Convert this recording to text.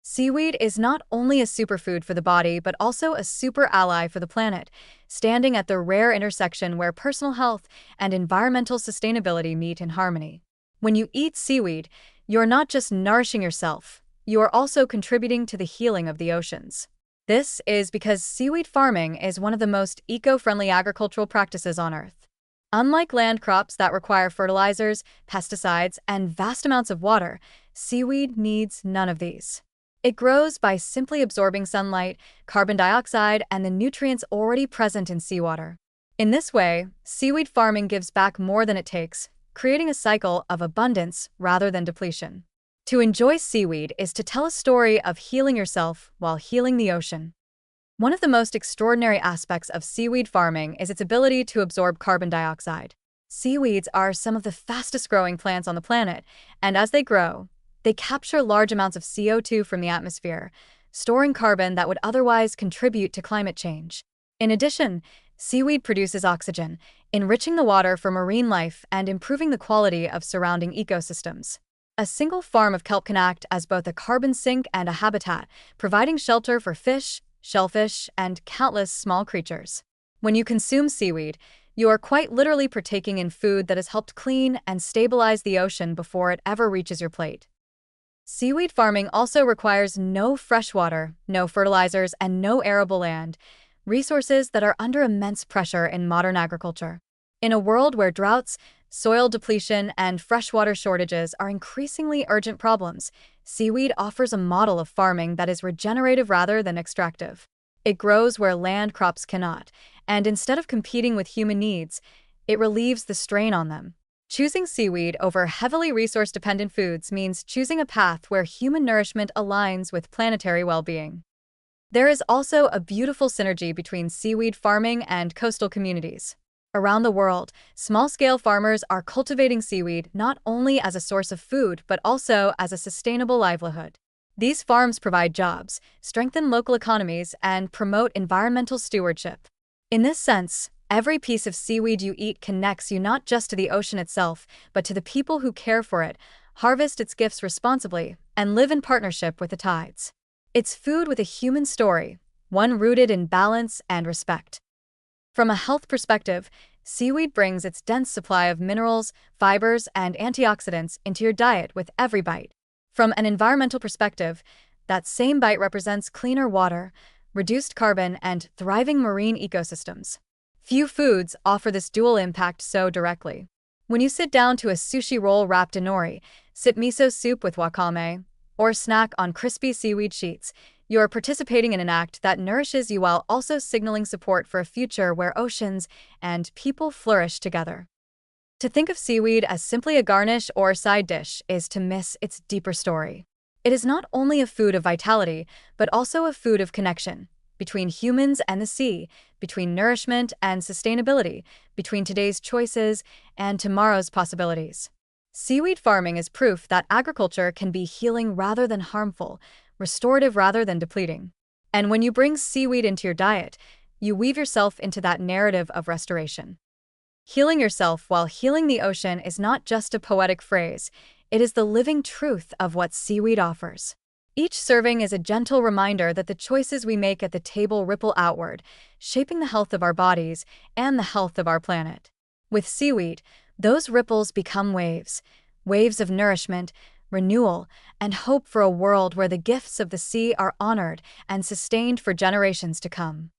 Seaweed is not only a superfood for the body, but also a super ally for the planet, standing at the rare intersection where personal health and environmental sustainability meet in harmony. When you eat seaweed, you're not just nourishing yourself, you are also contributing to the healing of the oceans. This is because seaweed farming is one of the most eco-friendly agricultural practices on Earth. Unlike land crops that require fertilizers, pesticides, and vast amounts of water, seaweed needs none of these. It grows by simply absorbing sunlight, carbon dioxide, and the nutrients already present in seawater. In this way, seaweed farming gives back more than it takes, creating a cycle of abundance rather than depletion. To enjoy seaweed is to tell a story of healing yourself while healing the ocean. One of the most extraordinary aspects of seaweed farming is its ability to absorb carbon dioxide. Seaweeds are some of the fastest-growing plants on the planet, and as they grow, they capture large amounts of CO2 from the atmosphere, storing carbon that would otherwise contribute to climate change. In addition, seaweed produces oxygen, enriching the water for marine life and improving the quality of surrounding ecosystems. A single farm of kelp can act as both a carbon sink and a habitat, providing shelter for fish, shellfish, and countless small creatures. When you consume seaweed, you are quite literally partaking in food that has helped clean and stabilize the ocean before it ever reaches your plate. Seaweed farming also requires no fresh water, no fertilizers, and no arable land, resources that are under immense pressure in modern agriculture. In a world where droughts, soil depletion, and freshwater shortages are increasingly urgent problems, seaweed offers a model of farming that is regenerative rather than extractive. It grows where land crops cannot, and instead of competing with human needs, it relieves the strain on them. Choosing seaweed over heavily resource-dependent foods means choosing a path where human nourishment aligns with planetary well-being. There is also a beautiful synergy between seaweed farming and coastal communities. Around the world, small-scale farmers are cultivating seaweed not only as a source of food but also as a sustainable livelihood. These farms provide jobs, strengthen local economies, and promote environmental stewardship. In this sense, every piece of seaweed you eat connects you not just to the ocean itself, but to the people who care for it, harvest its gifts responsibly, and live in partnership with the tides. It's food with a human story, one rooted in balance and respect. From a health perspective, seaweed brings its dense supply of minerals, fibers, and antioxidants into your diet with every bite. From an environmental perspective, that same bite represents cleaner water, reduced carbon, and thriving marine ecosystems. Few foods offer this dual impact so directly. When you sit down to a sushi roll wrapped in nori, sip miso soup with wakame, or snack on crispy seaweed sheets, you are participating in an act that nourishes you while also signaling support for a future where oceans and people flourish together. To think of seaweed as simply a garnish or side dish is to miss its deeper story. It is not only a food of vitality, but also a food of connection, between humans and the sea, between nourishment and sustainability, between today's choices and tomorrow's possibilities. Seaweed farming is proof that agriculture can be healing rather than harmful, restorative rather than depleting. And when you bring seaweed into your diet, you weave yourself into that narrative of restoration. Healing yourself while healing the ocean is not just a poetic phrase, it is the living truth of what seaweed offers. Each serving is a gentle reminder that the choices we make at the table ripple outward, shaping the health of our bodies and the health of our planet. With seaweed, those ripples become waves, waves of nourishment, renewal, and hope for a world where the gifts of the sea are honored and sustained for generations to come.